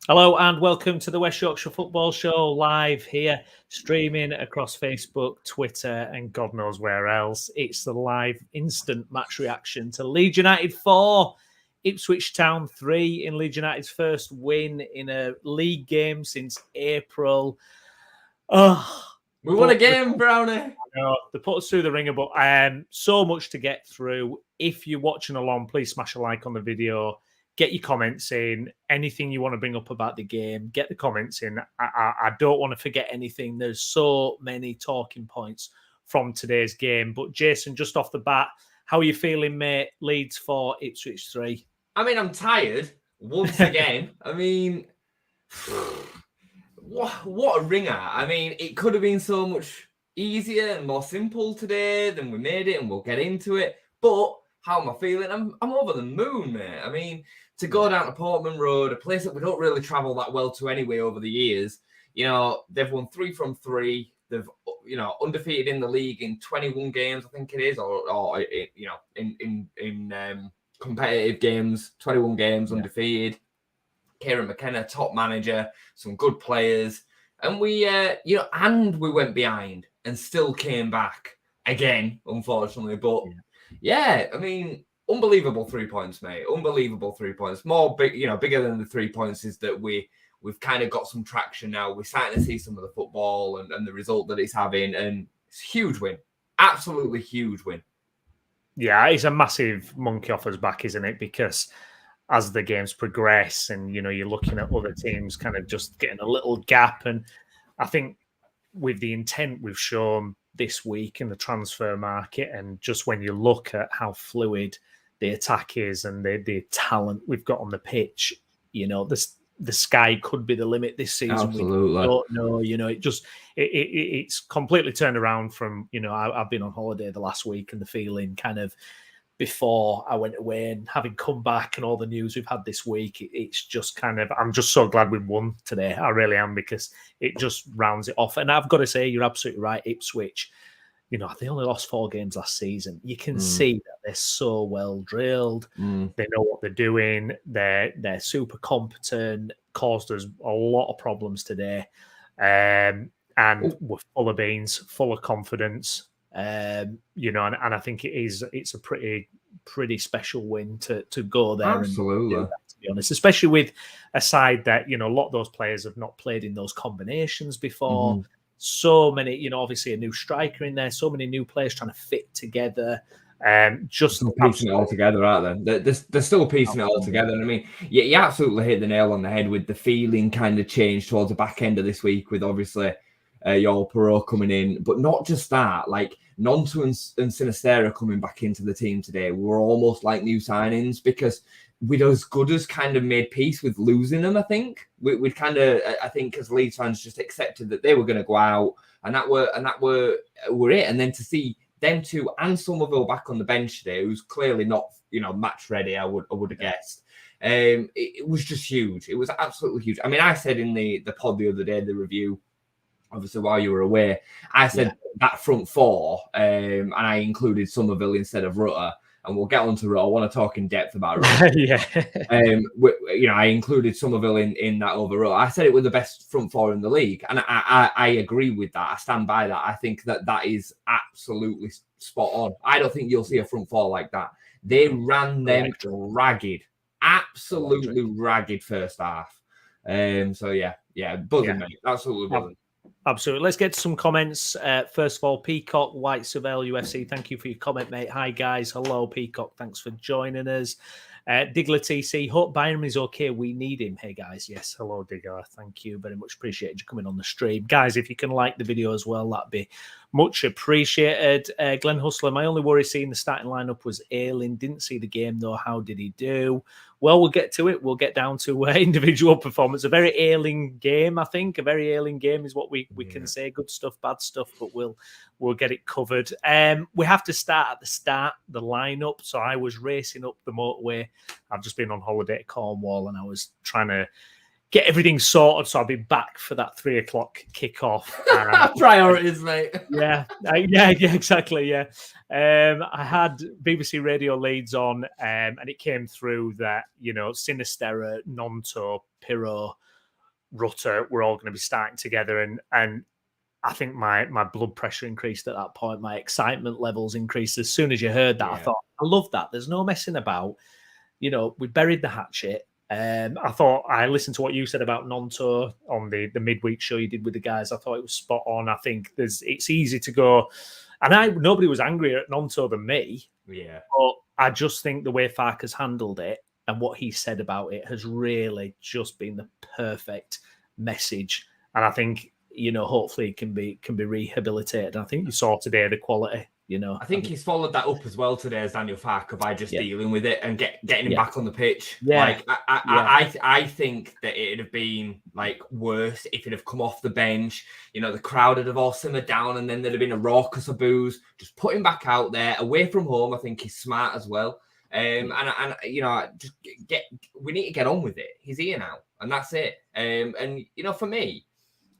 Hello and welcome to the West Yorkshire Football Show, live here, streaming across Facebook, Twitter, and God knows where else. It's the live instant match reaction to Leeds United 4, Ipswich Town 3 in Leeds United's first win in a league game since April. We won again, Brownie. No, they put us through the ringer, but so much to get through. If you're watching along, please smash a like on the video. Get your comments in. Anything you want to bring up about the game, get the comments in. I don't want to forget anything. There's so many talking points from today's game. But Jayson, just off the bat, how are you feeling, mate? Leeds 4, Ipswich 3. I mean, I'm tired once again. I mean, what a ringer. I mean, it could have been so much easier and more simple today than we made it, and we'll get into it. But how am I feeling? I'm over the moon, mate. I mean, to go down to Portman Road, a place that we don't really travel that well to anyway over the years. You know, they've won 3 from 3. They've, undefeated in the league in 21 games, I think it is, or in competitive games, 21 games undefeated. Kieran McKenna, top manager, some good players, and we went behind and still came back again, unfortunately. But yeah, I mean, unbelievable 3 points, mate. Unbelievable 3 points. Bigger than the 3 points is that we've kind of got some traction now. We're starting to see some of the football and the result that it's having, and it's a huge win. Absolutely huge win. Yeah, it's a massive monkey off his back, isn't it? Because as the games progress and, you're looking at other teams kind of just getting a little gap. And I think with the intent we've shown this week in the transfer market, and just when you look at how fluid the attack is and the talent we've got on the pitch, the sky could be the limit this season. Absolutely. We don't know, it's completely turned around from, I've been on holiday the last week, and the feeling kind of before I went away and having come back and all the news we've had this week, it's just kind of, I'm just so glad we won today. I really am, because it just rounds it off. And I've got to say, you're absolutely right, Ipswich, they only lost 4 games last season. You can see that they're so well drilled. They know what they're doing. They're super competent, caused us a lot of problems today. And we're full of beans, full of confidence. And I think it's a pretty special win to go there. Absolutely. And do that, to be honest, especially with a side that, a lot of those players have not played in those combinations before. So many, obviously a new striker in there, so many new players trying to fit together. Just still piecing it all together, aren't they? They're still piecing it all together. And I mean, you absolutely hit the nail on the head with the feeling kind of changed towards the back end of this week, with obviously Joel Perot coming in, but not just that, like Nonto and Sinistera coming back into the team today were almost like new signings, because we'd as good as kind of made peace with losing them. I think we'd kind of, I think as Leeds fans, just accepted that they were going to go out, and that were it. And then to see them two and Somerville back on the bench today, who's clearly not match ready, I would have guessed. It was just huge. It was absolutely huge. I mean, I said in the pod the other day, the review, obviously while you were away, I said that front four, and I included Somerville instead of Rutter. And we'll get on to Rutter. I want to talk in depth about Rutter. I included Somerville in that over Rutter. I said it was the best front four in the league, and I agree with that. I stand by that. I think that is absolutely spot on. I don't think you'll see a front four like that. They ran them ragged, absolutely ragged first half. Buzzing, mate. Absolutely buzzing. Absolutely. Let's get to some comments. First of all, Peacock, White Seville UFC, thank you for your comment, mate. Hi, guys. Hello, Peacock. Thanks for joining us. Diggler TC, hope Byram is okay. We need him. Hey, guys. Yes. Hello, Diggler. Thank you very much. Appreciate you coming on the stream. Guys, if you can like the video as well, that'd be much appreciated. Glenn Hustler, my only worry seeing the starting lineup was Ayling. Didn't see the game, though. How did he do? Well, we'll get to it. We'll get down to individual performance. A very Ayling game, I think. A very Ayling game is what we can say. Good stuff, bad stuff, but we'll get it covered. We have to start at the start, the lineup. So I was racing up the motorway. I've just been on holiday at Cornwall, and I was trying to get everything sorted, so I'll be back for that 3 o'clock kickoff. Priorities, mate. Yeah, exactly. Yeah, I had BBC Radio Leeds on, and it came through that Sinistera, Nonto, Pirro Rutter were all going to be starting together, and I think my blood pressure increased at that point. My excitement levels increased as soon as you heard that. I thought, I love that. There's no messing about. We buried the hatchet. I thought I listened to what you said about Nonto on the midweek show you did with the guys. I thought it was spot on. I think it's easy to go, and nobody was angrier at Nonto than me. Yeah, but I just think the way Farke's handled it and what he said about it has really just been the perfect message. And I think hopefully it can be rehabilitated. I think you saw today the quality. I think he's followed that up as well today as Daniel Farke by just dealing with it and getting him back on the pitch. Yeah. I think that it'd have been like worse if it had come off the bench. The crowd would have all simmered down and then there'd have been a raucous of boos. Just put him back out there, away from home. I think he's smart as well. We need to get on with it. He's here now, and that's it. For me,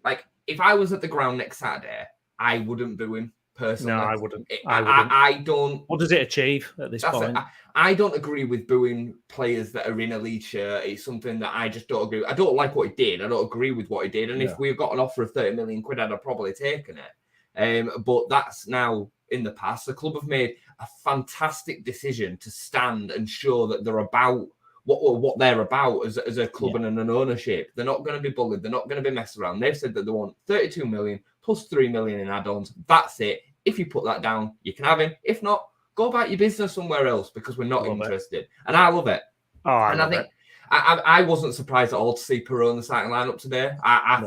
like if I was at the ground next Saturday, I wouldn't boo him. Personally, no, I wouldn't. I don't. What does it achieve at this point? I don't agree with booing players that are in a Leeds shirt. It's something that I just don't agree with. I don't like what he did. I don't agree with what he did. And if we've got an offer of 30 million quid, I'd have probably taken it. But that's now in the past. The club have made a fantastic decision to stand and show that they're about what they're about as a club and an ownership. They're not going to be bullied. They're not going to be messed around. They've said that they want 32 million plus 3 million in add-ons. That's it. If you put that down, you can have him. If not, go about your business somewhere else because we're not interested. And I love it. I think I wasn't surprised at all to see Perot in the starting lineup today. I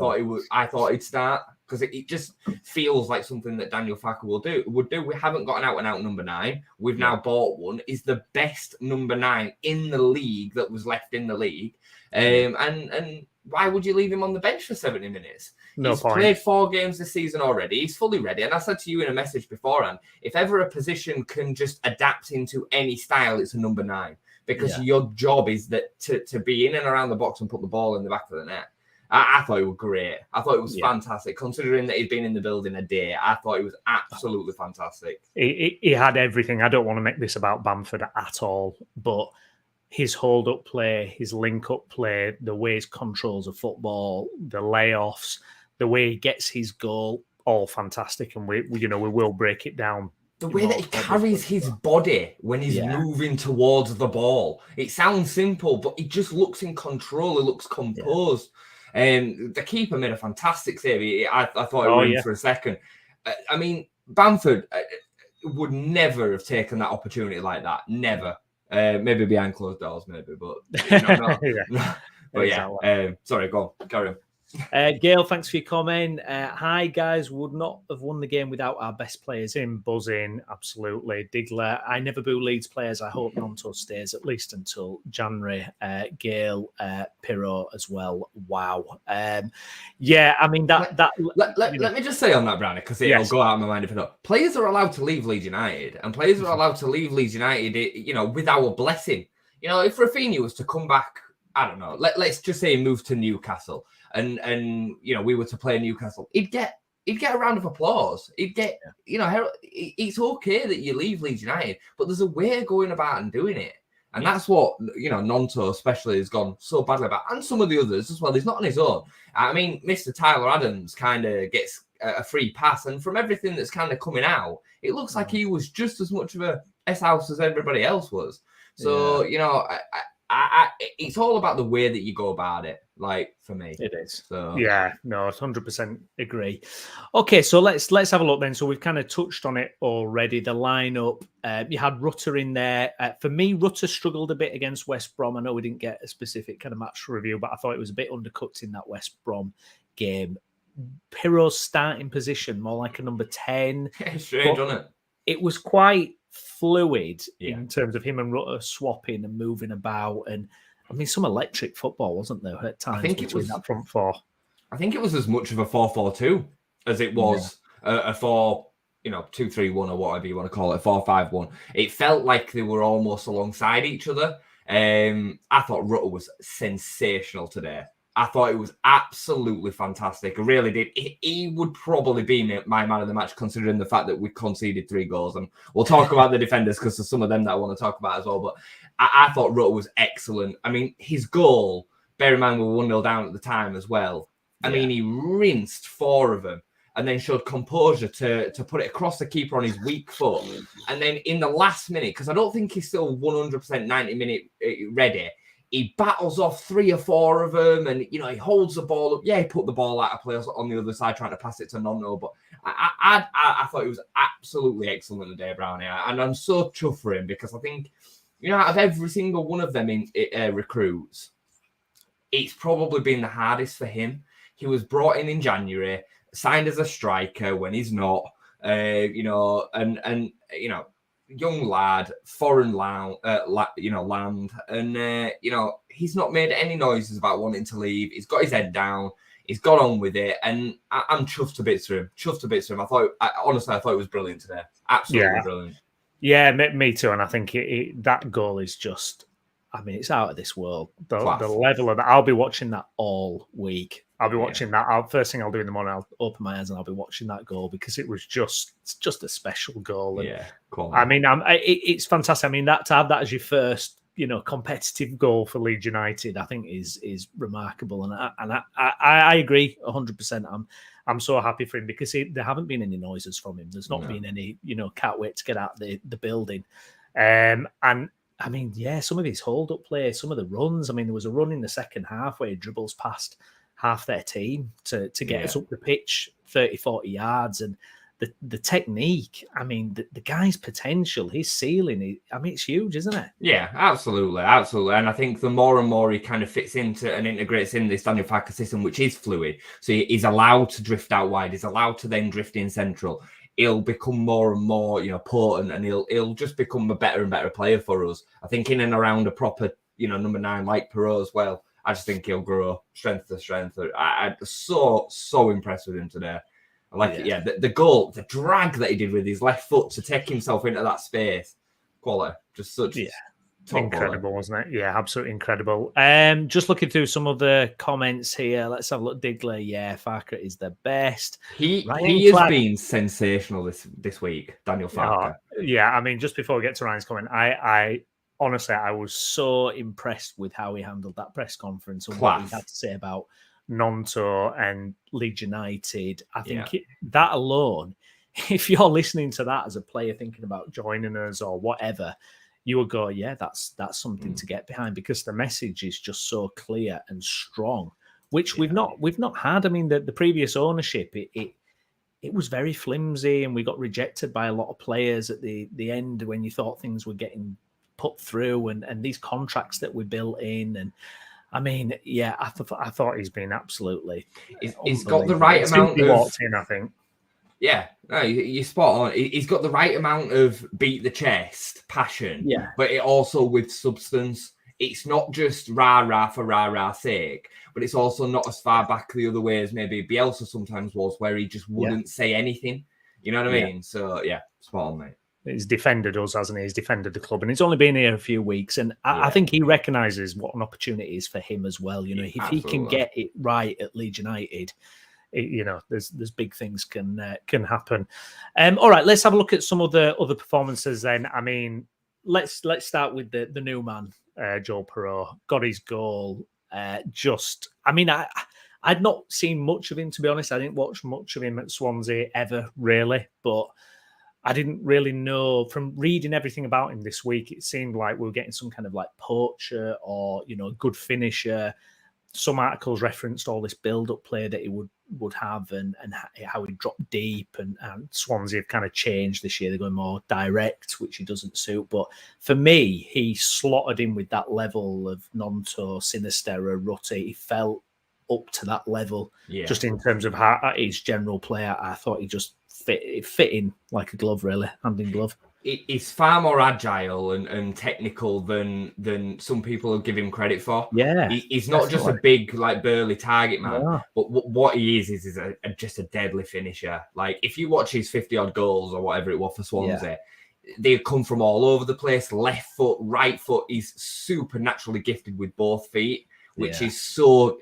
thought he'd start because it just feels like something that Daniel Farke would do. We haven't got an out-and-out number 9. We've now bought one. He's the best number 9 in the league that was left in the league. And why would you leave him on the bench for 70 minutes? He's played 4 games this season already. He's fully ready. And I said to you in a message beforehand, if ever a position can just adapt into any style, it's a number 9. Because your job is that to be in and around the box and put the ball in the back of the net. I thought it was great. I thought it was fantastic. Considering that he'd been in the building a day, I thought it was absolutely fantastic. He had everything. I don't want to make this about Bamford at all, but his hold-up play, his link-up play, the way he controls a football, the layoffs, the way he gets his goal, all fantastic. And we will break it down. The way that he carries his body when he's moving towards the ball. It sounds simple, but he just looks in control. He looks composed. The keeper made a fantastic save. I thought it went for a second. Bamford would never have taken that opportunity like that. Never. Maybe behind closed doors, maybe, but sorry, go on, carry on. Gail, thanks for your comment. Hi guys, would not have won the game without our best players in. Buzzing, absolutely. Diggler, I never boo Leeds players. I hope Nonto stays at least until January. Gail, Pirro as well. Wow. Let me just say on that, Brownie, because it'll go out of my mind if it don't. Players are allowed to leave Leeds United, and players are allowed to leave Leeds United, with our blessing. If Rafinha was to come back, I don't know, let's just say he moved to Newcastle and we were to play Newcastle, he'd get a round of applause. He'd get, it's okay that you leave Leeds United, but there's a way of going about and doing it. And that's what, Nonto especially has gone so badly about, and some of the others as well. He's not on his own. I mean, Mr. Tyler Adams kind of gets a free pass, and from everything that's kind of coming out, it looks like he was just as much of a S-house as everybody else was. So, it's all about the way that you go about it. Like for me, it is. So 100% agree. Okay, so let's have a look then. So we've kind of touched on it already. The lineup, you had Rutter in there. For me, Rutter struggled a bit against West Brom. I know we didn't get a specific kind of match review, but I thought it was a bit undercooked in that West Brom game. Pirro's starting position, more like a number 10. Strange, wasn't it? It was quite fluid in terms of him and Rutter swapping and moving about, and I mean some electric football, wasn't there at times? I think it was that front four. I think it was as much of a 4-4-2 as it was a 4-2-3-1 or whatever you want to call it, 4-5-1. It felt like they were almost alongside each other. I thought Rutter was sensational today. I thought it was absolutely fantastic. I really did. He would probably be my man of the match, considering the fact that we conceded 3 goals. And we'll talk about the defenders because there's some of them that I want to talk about as well. But I thought Rutter was excellent. I mean, his goal bear in mind we were 1-0 down at the time as well. I mean, he rinsed 4 of them and then showed composure to put it across the keeper on his weak foot. And then in the last minute, because I don't think he's still 100% 90-minute ready, he battles off 3 or 4 of them, and he holds the ball up. Yeah, he put the ball out of play on the other side, trying to pass it to Nonno. But I thought he was absolutely excellent today, Brownie, and I'm so chuffed for him because I think out of every single one of them in recruits, it's probably been the hardest for him. He was brought in January, signed as a striker when he's not, young lad, foreign land, and he's not made any noises about wanting to leave. He's got his head down. He's got on with it, and I'm chuffed to bits for him. Honestly, I thought it was brilliant today. Absolutely brilliant. Yeah, me too. And I think that goal is just, it's out of this world. The level of that. I'll be watching that all week. I'll be watching that. First thing I'll do in the morning, I'll open my eyes and I'll be watching that goal because it's just a special goal. And, cool. It's fantastic. To have that as your first, competitive goal for Leeds United, I think is remarkable. And I agree 100%. I'm so happy for him because there haven't been any noises from him. There's not been any, can't wait to get out the building. Some of his hold-up play, some of the runs. There was a run in the second half where he dribbles past half their team to get us up the pitch 30, 40 yards. And the technique, the guy's potential, his ceiling, it's huge, isn't it? Yeah, absolutely. And I think the more and more he kind of fits into and integrates in this Daniel Farke system, which is fluid, so he's allowed to drift out wide, he's allowed to then drift in central, he'll become more and more, potent, and he'll just become a better and better player for us. I think in and around a proper, number 9 like Perot as well, I just think he'll grow strength to strength. I'm so impressed with him today. I like it. Yeah, the goal, the drag that he did with his left foot to take himself into that space. Quality. Just such incredible, quality. Wasn't it? Yeah, absolutely incredible. Just looking through some of the comments here. Let's have a look. Diggler, Farke is the best. He has been sensational this week, Daniel Farke. Just before we get to Ryan's comment, I honestly, I was so impressed with how he handled that press conference and what he had to say about Nonto and Leeds United. I think that alone, if you're listening to that as a player thinking about joining us or whatever, you will go, that's something to get behind because the message is just so clear and strong, which we've not had. The previous ownership, it was very flimsy, and we got rejected by a lot of players at the end when you thought things were getting put through, and these contracts that we built in, and I thought he's been absolutely. He's got the right amount of. Walked in, I think. Yeah, no, you're spot on. He's got the right amount of beat the chest passion, but it also with substance. It's not just rah for rah sake, but it's also not as far back the other way as maybe Bielsa sometimes was, where he just wouldn't say anything. You know what I mean? So spot on, mate. He's defended us, hasn't he? He's defended the club, and he's only been here a few weeks. And I think he recognises what an opportunity is for him as well. If he can get it right at Leeds United, there's big things can happen. All right, let's have a look at some of the other performances then. Let's start with the new man, Joel Perot. Got his goal. I'd not seen much of him, to be honest. I didn't watch much of him at Swansea ever, really, but I didn't really know from reading everything about him this week. It seemed like we were getting some kind of like poacher or, good finisher. Some articles referenced all this build-up play that he would have and how he dropped deep. And Swansea have kind of changed this year. They're going more direct, which he doesn't suit. But for me, he slotted in with that level of Nonto, Sinisterra, Rutti. He felt up to that level. Just in terms of how his general play. I thought he just fit in like a glove, really, hand in glove. He's far more agile and technical than some people give him credit for. He's not just a big, burly target man, but what he is just a deadly finisher. Like, if you watch his 50-odd goals or whatever it was for Swansea, they come from all over the place, left foot, right foot. He's supernaturally gifted with both feet, which is so,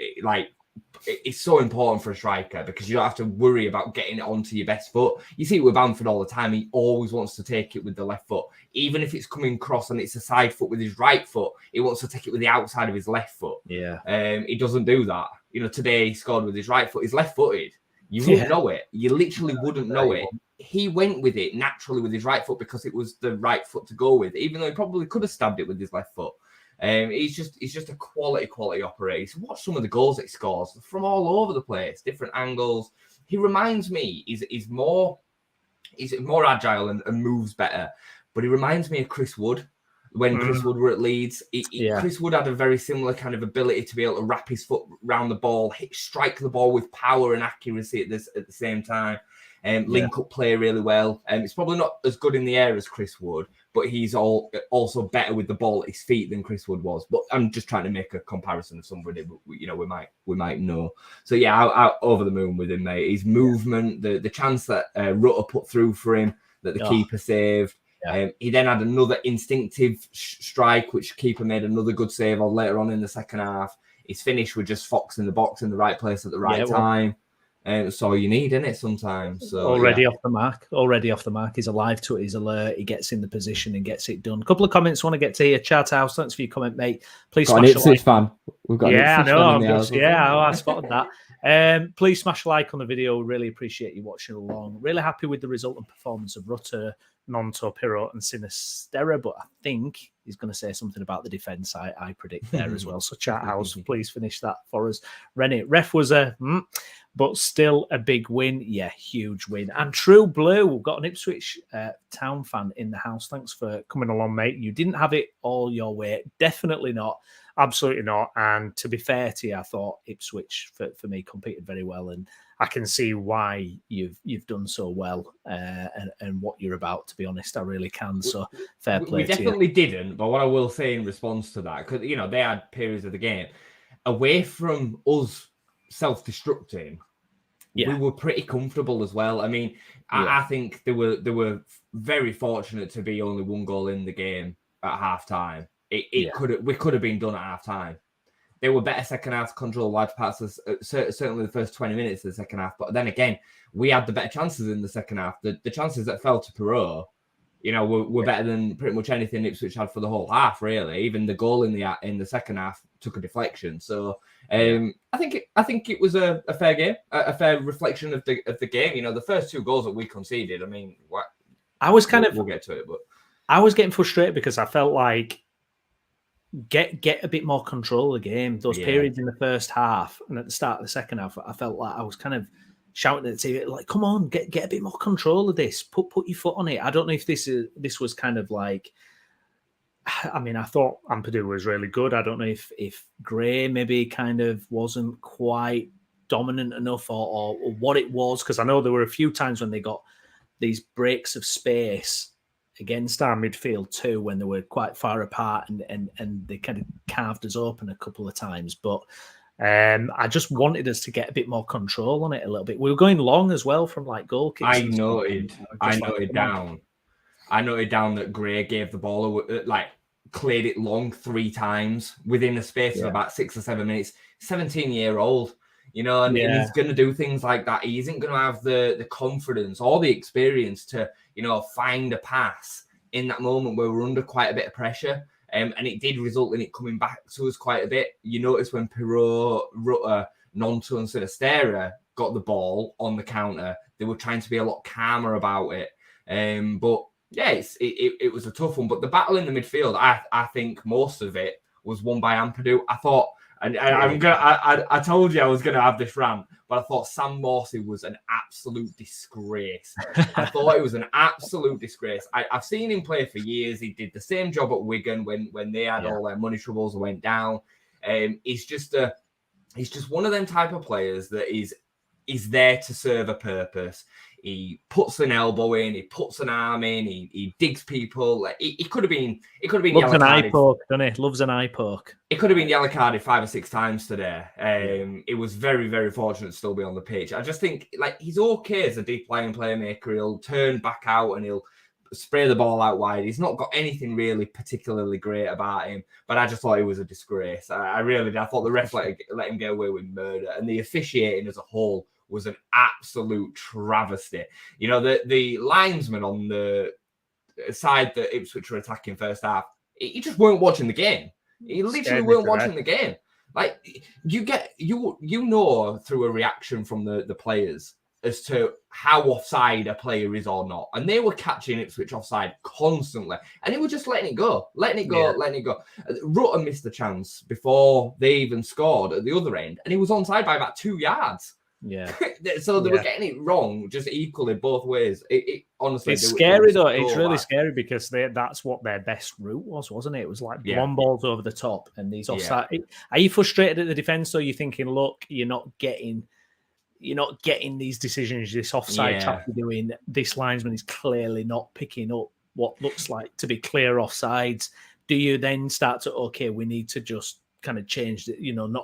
it's so important for a striker because you don't have to worry about getting it onto your best foot. You see it with Bamford all the time. He always wants to take it with the left foot. Even if it's coming cross and it's a side foot with his right foot, he wants to take it with the outside of his left foot. Yeah. He doesn't do that. Today he scored with his right foot. He's left-footed. You wouldn't know it. You literally wouldn't know it. He went with it naturally with his right foot because it was the right foot to go with, even though he probably could have stabbed it with his left foot. He's just a quality operator. So watch some of the goals that he scores from all over the place, different angles. He reminds me, he's more agile and moves better, but he reminds me of Chris Wood. When Chris Wood were at Leeds, Chris Wood had a very similar kind of ability to be able to wrap his foot around the ball, strike the ball with power and accuracy at the same time, link up play really well. It's probably not as good in the air as Chris Wood, but he's also better with the ball at his feet than Chris Wood was. But I'm just trying to make a comparison of somebody we might know. So yeah, I over the moon with him, mate. His movement, the chance that Rutter put through for him, that the keeper saved. Yeah. He then had another instinctive strike, which keeper made another good save on later on in the second half. His finish was just Fox in the box in the right place at the right time. That's all you need, isn't it, sometimes? So, already off the mark. He's alive to it. He's alert. He gets in the position and gets it done. A couple of comments I want to get to here. Chat House, thanks for your comment, mate. Please smash a like. Fan. We've got an Ipswich fan. I spotted that. Please smash a like on the video. Really appreciate you watching along. Really happy with the result and performance of Rutter, Nonto, Pirot and Sinistera, but I think he's going to say something about the defence. I predict there as well. So Chat House, please finish that for us. Rennie, ref was but still a big win. Yeah, huge win. And True Blue, we've got an Ipswich Town fan in the house. Thanks for coming along, mate. You didn't have it all your way. Definitely not. Absolutely not. And to be fair to you, I thought Ipswich, for me, competed very well. And I can see why you've done so well and what you're about, to be honest. I really can. So fair play to you. We definitely didn't. But what I will say in response to that, because, they had periods of the game, away from us self-destructing, we were pretty comfortable as well. I mean, I think they were very fortunate to be only one goal in the game at half-time. We could have been done at half-time. They were better second half to control large parts of certainly the first 20 minutes of the second half. But then again, we had the better chances in the second half. The chances that fell to Pirot, were better than pretty much anything Ipswich had for the whole half, really. Even the goal in the second half took a deflection. So I think it was a fair game, a fair reflection of the game. The first two goals that we conceded, I mean, we'll get to it, but I was getting frustrated because I felt like get a bit more control of the game. Those periods in the first half and at the start of the second half, I felt like I was kind of shouting at the TV, like, come on, get a bit more control of this. Put your foot on it. I don't know if this was kind of like, I mean, I thought Ampadu was really good. I don't know if Gray maybe kind of wasn't quite dominant enough or what it was, because I know there were a few times when they got these breaks of space against our midfield too, when they were quite far apart and they kind of carved us open a couple of times. But I just wanted us to get a bit more control on it a little bit. We were going long as well from like goal kicks. I noted down that Gray gave the ball cleared it long 3 times within the space of about 6 or 7 minutes. 17-year-old, and he's going to do things like that. He isn't going to have the confidence or the experience to, find a pass in that moment where we're under quite a bit of pressure. And it did result in it coming back to us quite a bit. You notice when Pirot, Rutter, Nonto and Sinistera got the ball on the counter, they were trying to be a lot calmer about it. But yeah, it was a tough one. But the battle in the midfield, I think most of it was won by Ampadu. I thought, I told you I was gonna have this rant, but I thought Sam Morsey was an absolute disgrace. I thought it was an absolute disgrace. I've seen him play for years. He did the same job at Wigan when they had all their money troubles and went down. He's just one of them type of players that is there to serve a purpose. He puts an elbow in, he puts an arm in, he digs people. He could have been loves an eye poke, doesn't he? Loves an eye poke. It could have been yellow carded 5 or 6 times today. It was very, very fortunate to still be on the pitch. I just think he's okay as a deep lying playmaker. He'll turn back out and he'll spray the ball out wide. He's not got anything really particularly great about him, but I just thought he was a disgrace. I really did. I thought the ref let him get away with murder, and the officiating as a whole was an absolute travesty. You know, the linesman on the side that Ipswich were attacking first half, he just weren't watching the game. He literally weren't watching the game. Like, you know through a reaction from the players as to how offside a player is or not. And they were catching Ipswich offside constantly. And they were just letting it go. Rutter missed the chance before they even scored at the other end. And he was onside by about 2 yards. Yeah. So they were getting it wrong just equally both ways. Honestly, it's scary though. It's really scary because that's what their best route was, wasn't it? It was like long balls over the top and these offside. Yeah. Are you frustrated at the defense? Or are you thinking, look, you're not getting these decisions, this offside trap you're doing? This linesman is clearly not picking up what looks like to be clear offsides. Do you then start to, we need to just kind of changed it,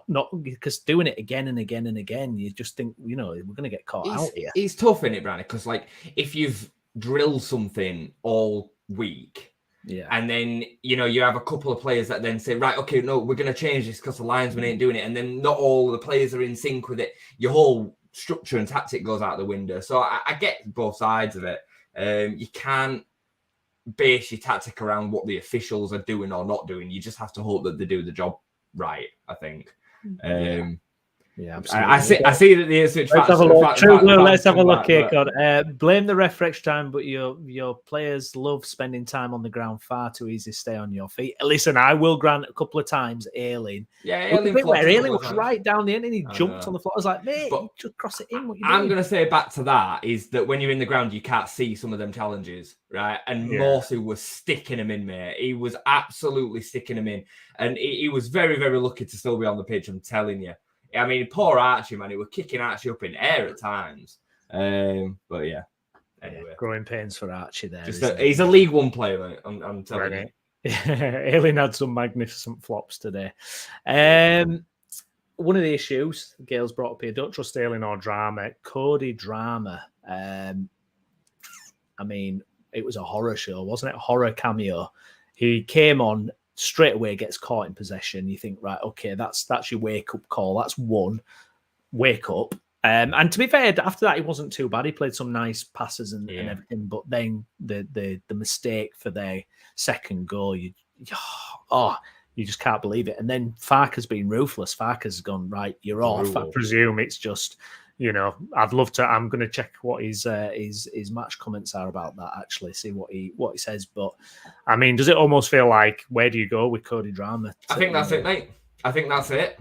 not because doing it again and again and again, you just think, we're going to get caught out here. It's tough, isn't it, Brandon? Because like if you've drilled something all week, and then you have a couple of players that then say, right, okay, no, we're going to change this because the linesman ain't doing it, and then not all the players are in sync with it, your whole structure and tactic goes out the window. So I get both sides of it. You can't base your tactic around what the officials are doing or not doing. You just have to hope that they do the job right, I think. Yeah, absolutely. I see that the Ipswich Let's have a look here, God. Blame the ref for extra time, but your players love spending time on the ground. Far too easy to stay on your feet. Listen, I will grant a couple of times Ayling. Yeah, Ayling was right down the end and he jumped on the floor. I was like, mate, just cross it in. I'm going to say back to that is that when you're in the ground, you can't see some of them challenges, right? And Morsey was sticking him in, mate. He was absolutely sticking him in. And he was very, very lucky to still be on the pitch, I'm telling you. I mean, poor Archie, man. He was kicking Archie up in air at times. But yeah, anyway. Growing pains for Archie there. He's a League One player, mate. I'm telling you. Ayling had some magnificent flops today. One of the issues Gail's brought up here, don't trust Ayling or Drama. Cody Drama. I mean, it was a horror show, wasn't it? A horror cameo. He came on, straight away gets caught in possession. You think, right, okay, that's your wake-up call. That's one. Wake up. And to be fair, after that, he wasn't too bad. He played some nice passes and everything, but then the mistake for their second goal, you just can't believe it. And then Farker's been ruthless. Farker's gone, right, you're off. I presume it's just, I'd love to. I'm going to check what his match comments are about that, actually, see what he says. But I mean, does it almost feel like, where do you go with Cody Drama? I think that's it, mate. I think that's it.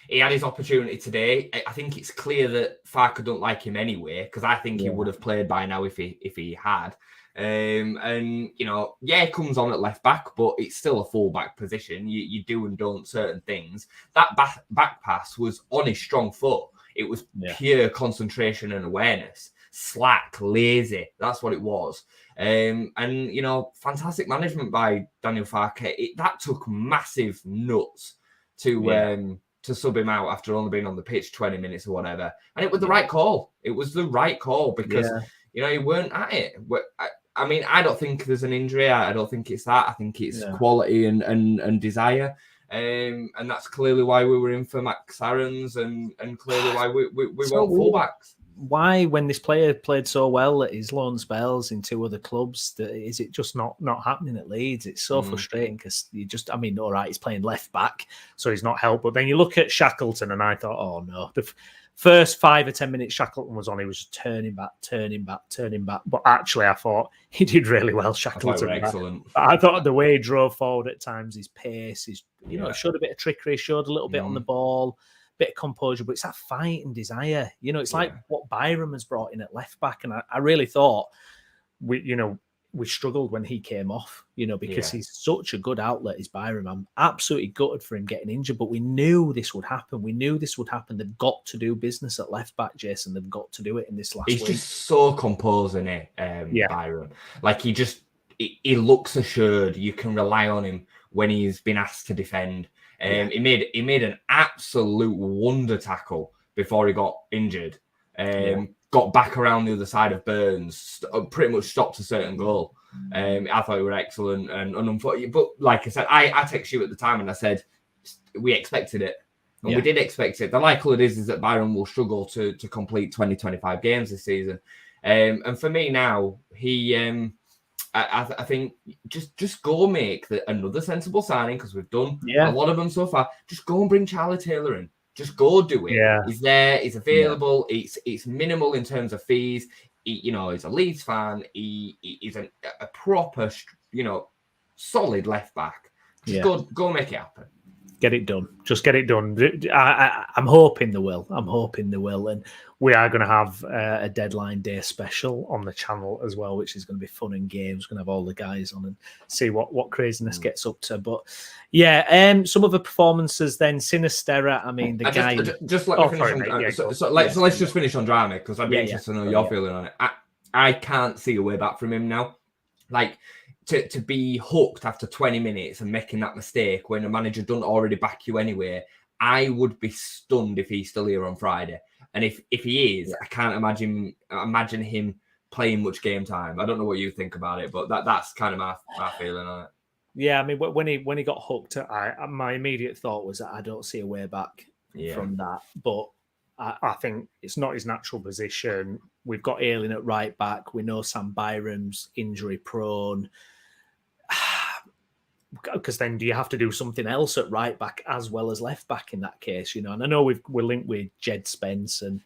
He had his opportunity today. I think it's clear that Farker don't like him anyway, because I think he would have played by now if he had. And he comes on at left back, but it's still a full back position. You do and don't certain things. That back pass was on his strong foot. It was pure concentration and awareness. Slack, lazy. That's what it was. And fantastic management by Daniel Farke. That took massive nuts to sub him out after only being on the pitch 20 minutes or whatever. And it was the right call. It was the right call because, he weren't at it. I mean, I don't think there's an injury. I don't think it's that. I think it's quality and desire. And that's clearly why we were in for Max Aarons and clearly why we want fullbacks. Why, when this player played so well at his loan spells in two other clubs, is it just not happening at Leeds? It's so frustrating because all right, he's playing left back, so he's not helped. But then you look at Shackleton and I thought, oh no, the first 5 or 10 minutes Shackleton was on, he was just turning back. But actually, I thought he did really well, Shackleton. Excellent. I thought the way he drove forward at times, his pace, it showed a bit of trickery, showed a little bit on the ball, bit of composure, but it's that fight and desire. It's like what Byram has brought in at left back. And I really thought we struggled when he came off, because he's such a good outlet, is Byram. I'm absolutely gutted for him getting injured, but we knew this would happen. They've got to do business at left back, Jason. They've got to do it in this last week. He's just so composed in it, Byram. Like he looks assured. You can rely on him when he's been asked to defend. He made an absolute wonder tackle before he got injured. got back around the other side of Burns, pretty much stopped a certain goal. I thought we were excellent, and unfortunately, but like I said, I texted you at the time and I said we expected it, and we did expect it. The likelihood is that Byron will struggle to complete 20-25 games this season, and for me now, he. I think just go make another sensible signing, because we've done a lot of them so far. Just go and bring Charlie Taylor in. Just go do it. Yeah. He's there. He's available. It's minimal in terms of fees. He's a Leeds fan. He's a proper, solid left back. Just go make it happen. Get it done. Just get it done. I'm hoping they will. And we are going to have a deadline day special on the channel as well, which is going to be fun and games. We're going to have all the guys on and see what craziness gets up to. But some of the performances then. Sinisterra, I mean, the guy. Just let me finish. So let's just finish on Drama, because I'd be interested to know your feeling on it. I can't see a way back from him now. Like, to be hooked after 20 minutes and making that mistake when a manager doesn't already back you anyway, I would be stunned if he's still here on Friday. And if he is, I can't imagine him playing much game time. I don't know what you think about it, but that's kind of my feeling on it. Yeah, I mean, when he got hooked, my immediate thought was that I don't see a way back from that. But I think it's not his natural position. We've got Ayling at right back. We know Sam Byram's injury prone. Because then do you have to do something else at right back as well as left back in that case? And I know we're linked with Jed Spence and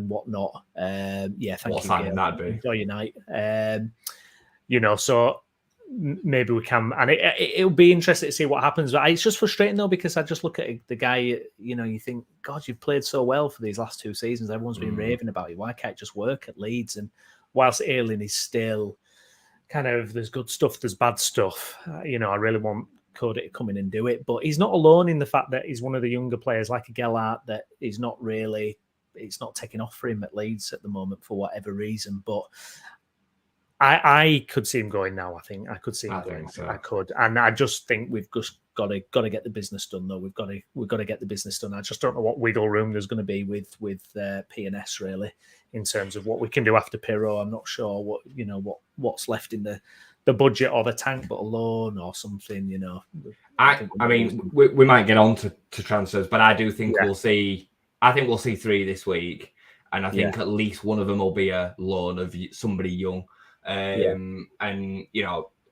whatnot. Thank you. That'd be. Enjoy your night. So maybe we can, and it'll be interesting to see what happens. But it's just frustrating though, because I just look at the guy. You think, God, you've played so well for these last 2 seasons. Everyone's been raving about you. Why can't it just work at Leeds? And whilst Ayling is still kind of, there's good stuff, there's bad stuff. I really want Cody to come in and do it, but he's not alone in the fact that he's one of the younger players like a Gellart that is not really, it's not taking off for him at Leeds at the moment for whatever reason. But I could see him going now. I think I could see him going. So. I could, and I just think we've just got to get the business done. Though we've got to get the business done. I just don't know what wiggle room there's going to be with P&S really in terms of what we can do after Pirro. I'm not sure what's left in the budget or the tank, but a loan or something. I mean, we might get on to transfers, but I do think we'll see. I think we'll see 3 this week, and I think at least one of them will be a loan of somebody young. And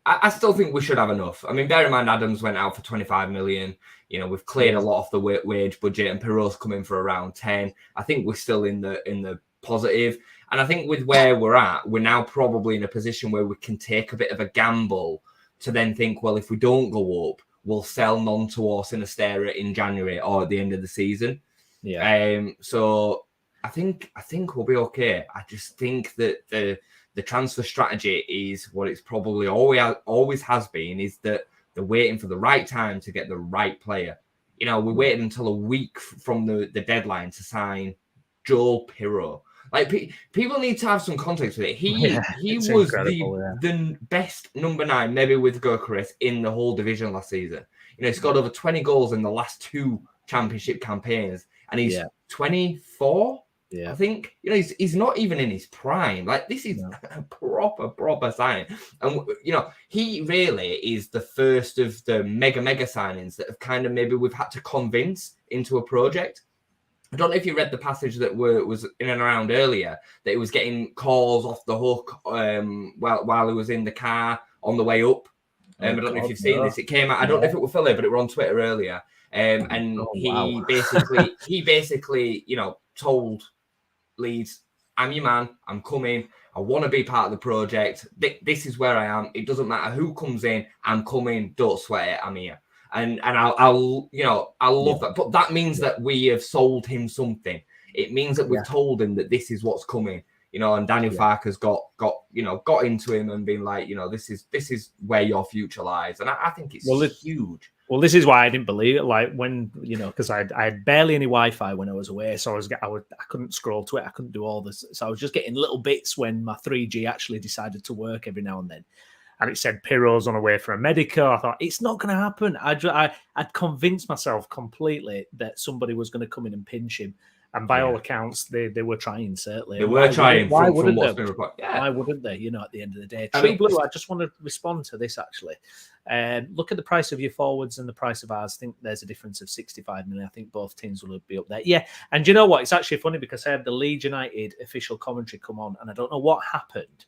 I still think we should have enough. I mean, bear in mind, Adams went out for 25 million. We've cleared a lot off the wage budget, and Pirro's coming for around 10. I think we're still in the positive. And I think with where we're at, we're now probably in a position where we can take a bit of a gamble to then think, well, if we don't go up, we'll sell Nonto or Sinisterra in January or at the end of the season. So I think we'll be okay. I just think that the transfer strategy is what it's probably always has been, is that they're waiting for the right time to get the right player. We waited until a week from the deadline to sign Joel Pirro. Like, people need to have some context with it. He was the best number 9, maybe with Gyökeres, in the whole division last season. He's got over 20 goals in the last 2 championship campaigns, and he's 24. I think he's not even in his prime. Like, this is a proper signing, and he really is the first of the mega signings that have kind of maybe we've had to convince into a project. I don't know if you read the passage that was in and around earlier, that he was getting calls off the hook while he was in the car on the way up. I don't know if you've seen this. It came out. I don't know if it was Philly, but it were on Twitter earlier. He basically told Leeds, I'm your man, I'm coming, I want to be part of the project, this is where I am, it doesn't matter who comes in, I'm coming, don't sweat it, I'm here. And I'll love that. But that means that we have sold him something. It means that we've told him that this is what's coming. And Daniel Farke's got into him and been like, this is where your future lies. And I think it's huge. Well, this is why I didn't believe it. Like, when, because I had barely any Wi-Fi when I was away. So I couldn't scroll to it. I couldn't do all this. So I was just getting little bits when my 3G actually decided to work every now and then. And it said Pirro's on the way for a medical. I thought, it's not going to happen. I'd convinced myself completely that somebody was going to come in and pinch him. And by all accounts, they were trying, certainly. They were trying from wouldn't what's they? been reported. Yeah. Why wouldn't they? At the end of the day. True Blue, I just want to respond to this, actually. Look at the price of your forwards and the price of ours. I think there's a difference of 65 million. I think both teams will be up there. Yeah. And you know what? It's actually funny because I had the Leeds United official commentary come on, and I don't know what happened.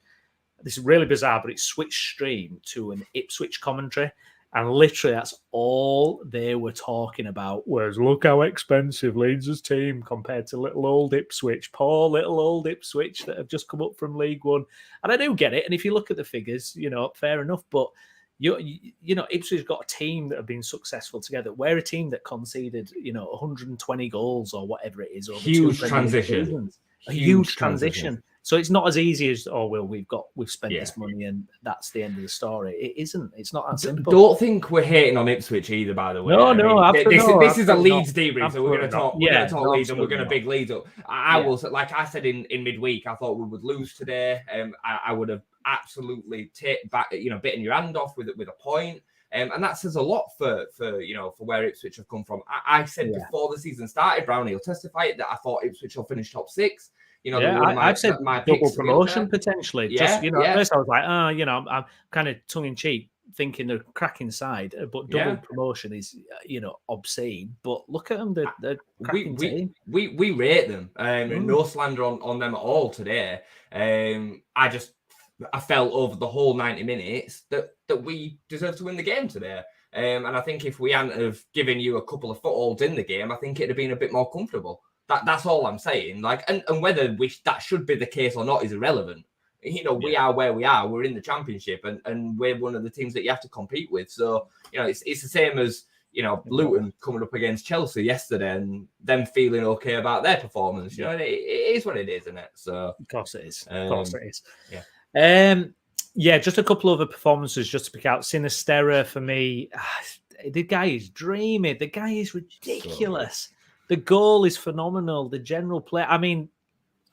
This is really bizarre, but it switched stream to an Ipswich commentary. And literally, that's all they were talking about was, look how expensive Leeds' team compared to little old Ipswich, poor little old Ipswich that have just come up from League One. And I do get it. And if you look at the figures, fair enough. But, Ipswich got a team that have been successful together. We're a team that conceded, 120 goals or whatever it is. Over huge transition. A huge transition. So it's not as easy as, we've spent this money and that's the end of the story. It isn't. It's not that simple. Don't think we're hating on Ipswich either, by the way. This is a Leeds debrief, so we're going to talk. We're going to talk Leeds, and we're going to big Leeds up. I will, like I said in midweek, I thought we would lose today. I would have absolutely bitten your hand off with a point. And that says a lot for where Ipswich have come from. I said before the season started, Browney will testify that I thought Ipswich will finish top 6. I've said double promotion potentially. At first I was like, I'm kind of tongue in cheek thinking they're cracking side, but double promotion is, obscene. But look at them, they're cracking team. We rate them. No slander on them at all today. I felt over the whole 90 minutes that we deserve to win the game today. And I think if we hadn't have given you a couple of footholds in the game, I think it'd have been a bit more comfortable. That's all I'm saying. Like, and whether that should be the case or not is irrelevant. We are where we are. We're in the Championship, and we're one of the teams that you have to compete with. So, it's the same as Luton coming up against Chelsea yesterday and them feeling okay about their performance. It is what it is, isn't it? So, of course it is. Yeah. Just a couple of other performances just to pick out. Sinisterra for me. The guy is dreamy. The guy is ridiculous. The goal is phenomenal. The general play. I mean,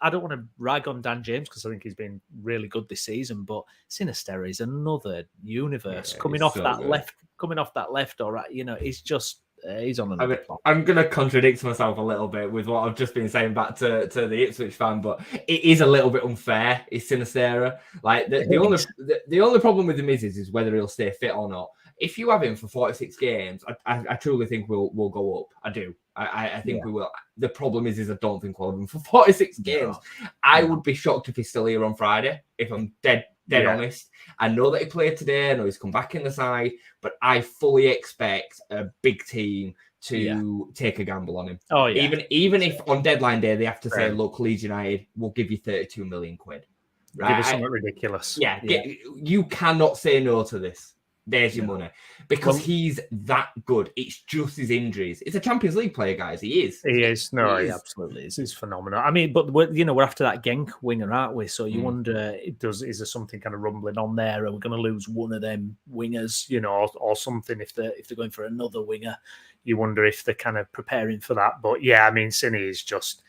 I don't want to rag on Dan James because I think he's been really good this season, but Sinisterra is another universe coming off that left or right. He's just he's on another plot. I'm going to contradict myself a little bit with what I've just been saying back to the Ipswich fan, but it is a little bit unfair. Is Sinisterra like the only problem with him is whether he'll stay fit or not. If you have him for 46 games, I truly think we'll go up. I do. I think we will. The problem is I don't think we'll have him for 46 games. I would be shocked if he's still here on Friday, if I'm dead honest. I know that he played today. I know he's come back in the side, but I fully expect a big team to take a gamble on him. Oh, yeah. Even if on deadline day they have to say, look, Leeds United, we'll give you 32 million quid. Right? Give us something ridiculous. You cannot say no to this. There's your money. Because he's that good. It's just his injuries. It's a Champions League player, guys. He is. He absolutely is. He's phenomenal. I mean, but we're after that Genk winger, aren't we? So you wonder, is there something kind of rumbling on there? Are we going to lose one of them wingers, or something if they're going for another winger? You wonder if they're kind of preparing for that. But yeah, I mean, Cine is just...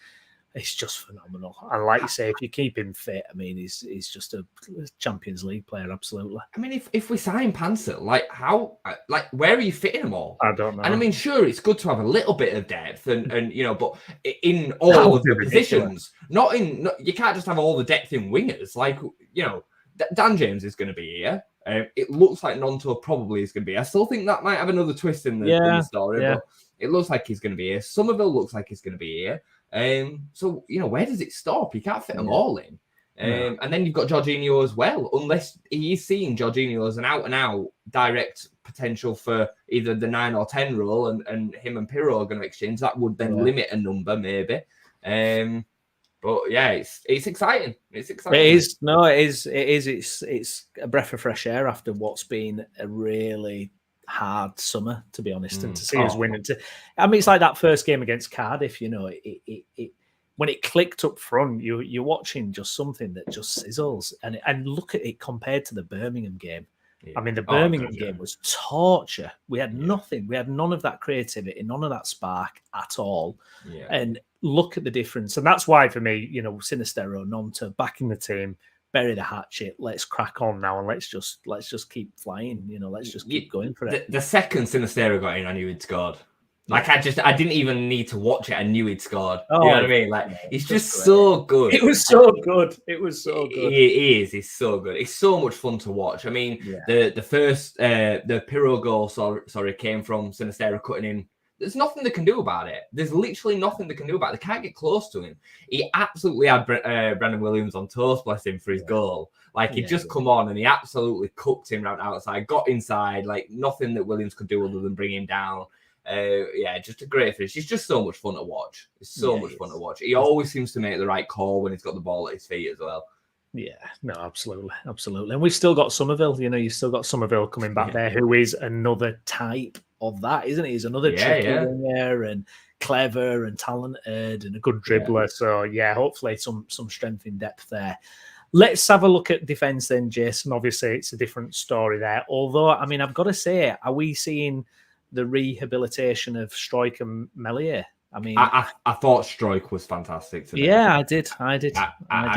It's just phenomenal. And like you say, if you keep him fit, I mean, he's just a Champions League player, absolutely. I mean, if we sign Panzer, where are you fitting them all? I don't know. And I mean, sure, it's good to have a little bit of depth and but in all of the positions, you can't just have all the depth in wingers. Like, Dan James is going to be here. It looks like Nonto probably is going to be here. I still think that might have another twist in the story, but it looks like he's going to be here. Somerville looks like he's going to be here. So where does it stop? You can't fit them all in. And then you've got Jorginho as well, unless he is seeing Jorginho as an out-and-out direct potential for either the 9 or 10 role, and him and Pirro are going to exchange. That would then limit a number, maybe. But yeah, it's exciting. It's exciting. It is. No, it is. It's a breath of fresh air after what's been a really hard summer, to be honest, and to see us winning. I mean, it's like that first game against Cardiff. It when it clicked up front, you're watching just something that just sizzles, and look at it compared to the Birmingham game. Yeah. I mean, the Birmingham game was torture. We had nothing. We had none of that creativity, none of that spark at all. Yeah. And look at the difference. And that's why, for me, Sinisterra, Nonto back in the team, bury the hatchet. Let's crack on now, and let's just keep flying. Let's just keep going for it. The second Sinisterra got in, I knew he'd scored. Like I didn't even need to watch it. I knew he'd scored. Oh, you know what I mean? Like he's just great. so good. It was so good. It was so good. It is. It's so good. It's so much fun to watch. I mean, the first the Pirro goal, sorry, came from Sinistera cutting in. There's nothing they can do about it. There's literally nothing they can do about it. They can't get close to him. He absolutely had Brandon Williams on toast, bless him, for his goal. Like he'd just come on and he absolutely cooked him round outside, got inside, like nothing that Williams could do other than bring him down. Just a great finish. It's just so much fun to watch. It's so much fun to watch. He always seems to make the right call when he's got the ball at his feet as well. Yeah, no, absolutely. And we've still got Somerville. You know, you've still got Somerville coming back there, who is another type of that, isn't he? He's another tricky winger and clever and talented and a good dribbler. So hopefully some strength in depth there. Let's have a look at defence then, Jayson. Obviously, it's a different story there. Although, I mean, I've got to say, are we seeing the rehabilitation of Struijk and Meslier? I mean, I thought Struijk was fantastic today. Yeah, I did. I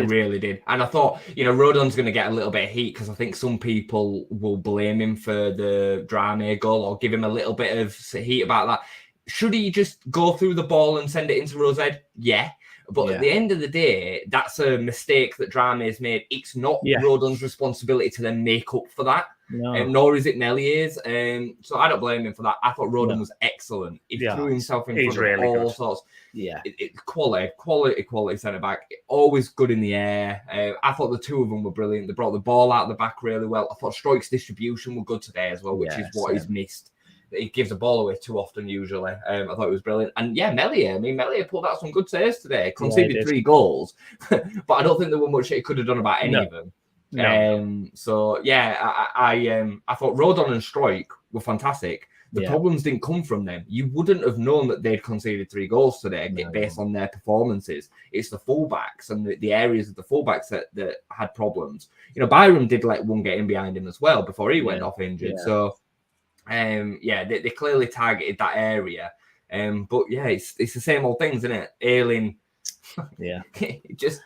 really did. And I thought, Rodon's going to get a little bit of heat because I think some people will blame him for the Dramé goal or give him a little bit of heat about that. Should he just go through the ball and send it into Rosehead? Yeah. But at the end of the day, that's a mistake that Dramé's made. It's not Rodon's responsibility to then make up for that. No. Nor is it Mellier's. So I don't blame him for that. I thought Rodon was excellent. He threw himself in front of all sorts. Yeah. Quality centre-back. Always good in the air. I thought the two of them were brilliant. They brought the ball out of the back really well. I thought Struijk's distribution were good today as well, which is what he's missed. He gives the ball away too often usually. I thought it was brilliant. And Meslier, Meslier pulled out some good saves today. Conceded 3 goals. But I don't think there were much he could have done about any of them. No. I thought Rodon and Struijk were fantastic. The problems didn't come from them. You wouldn't have known that they'd conceded 3 goals today based on their performances. It's the fullbacks and the areas of the fullbacks that had problems. Byram did let one get in behind him as well before he went off injured. So they clearly targeted that area. But it's the same old things, isn't it? Ayling, just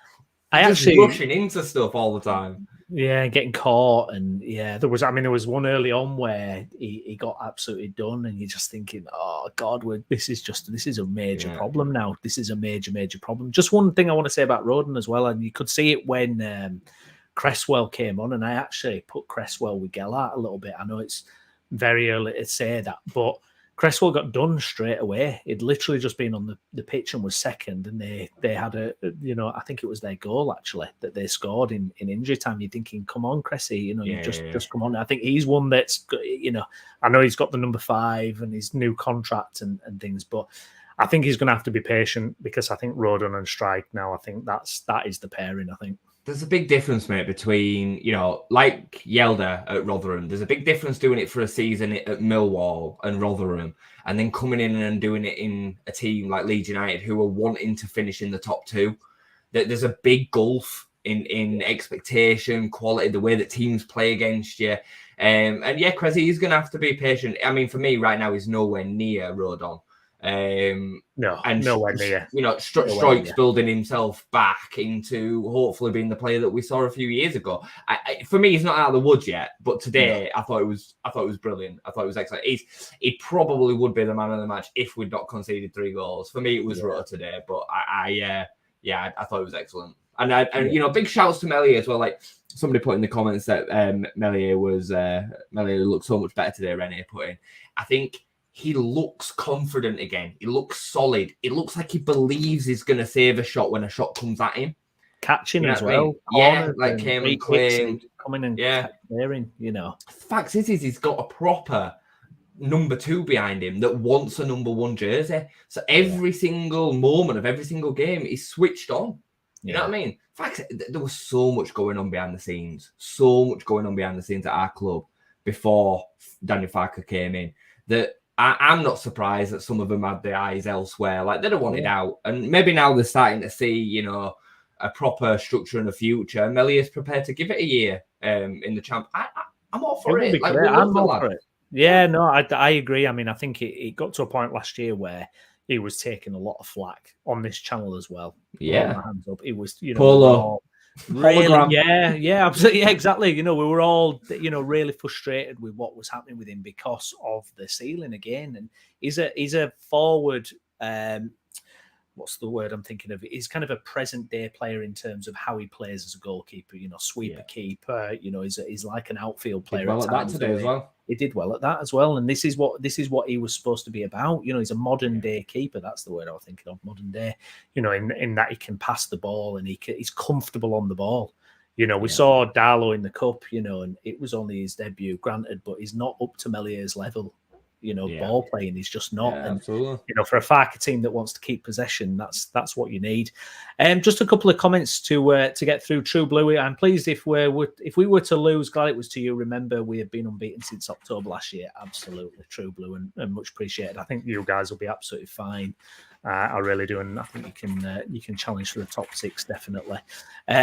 rushing into stuff all the time. Yeah, getting caught, and there was one early on where he got absolutely done, and you're just thinking, oh God, this is a major problem now. This is a major problem. Just one thing I want to say about Rodon as well, and you could see it when Cresswell came on, and I actually put Cresswell with Gellart a little bit. I know it's very early to say that, but Cresswell got done straight away. He'd literally just been on the pitch and was second, and they had I think it was their goal actually that they scored in injury time. You're thinking, come on, Cressy, just come on. I think he's one that's, I know he's got the number 5 and his new contract and things, but I think he's going to have to be patient because I think Rodon and Struijk now, I think that is the pairing, I think. There's a big difference, mate, between, like Yelder at Rotherham. There's a big difference doing it for a season at Millwall and Rotherham and then coming in and doing it in a team like Leeds United who are wanting to finish in the top 2. There's a big gulf in expectation, quality, the way that teams play against you. Cressy is going to have to be patient. I mean, for me right now, he's nowhere near Rodon. Nowhere near. Struijk's building himself back into hopefully being the player that we saw a few years ago. For me, he's not out of the woods yet, but today I thought it was brilliant. I thought it was excellent. He probably would be the man of the match if we'd not conceded 3 goals. For me, it was Rutter today, but I thought it was excellent. And big shouts to Meslier as well. Like somebody put in the comments that Meslier looked so much better today. Rene put in. I think he looks confident again. He looks solid. It looks like he believes he's going to save a shot when a shot comes at him. Catching as well. Yeah, like came and claimed. Coming and clearing, Fact is, he's got a proper number 2 behind him that wants a number 1 jersey. So every single moment of every single game is switched on. You know what I mean? Fact, there was so much going on behind the scenes. So much going on behind the scenes at our club before Daniel Farke came in that I'm not surprised that some of them had their eyes elsewhere. Like they don't want it out. And maybe now they're starting to see, a proper structure in the future. Mellier's prepared to give it a year in the champ. I'm all for it. Like, I'm all for it. Yeah, no, I agree. I mean, I think it got to a point last year where he was taking a lot of flack on this channel as well. Yeah. Hands up. It was, Polo. Really, Hologram. yeah, absolutely, yeah, exactly. We were all, really frustrated with what was happening with him because of the ceiling again. And he's a forward. What's the word I'm thinking of? He's kind of a present day player in terms of how he plays as a goalkeeper. Sweeper keeper. He's like an outfield player. Did well at that today as well. He did well at that as well, and this is what he was supposed to be about. He's a modern day keeper. That's the word I was thinking of. Modern day. In that he can pass the ball and he's comfortable on the ball. We saw Darlow in the cup. And it was only his debut, granted, but he's not up to Melier's level. Ball playing. He's just not. Yeah, and absolutely. For a Farke team that wants to keep possession, that's what you need. Just a couple of comments to get through. True Blue, I'm pleased if we were to lose. Glad it was to you. Remember, we have been unbeaten since October last year. Absolutely, True Blue, and much appreciated. I think you guys will be absolutely fine. I really do, and I think you can challenge for the top 6 definitely.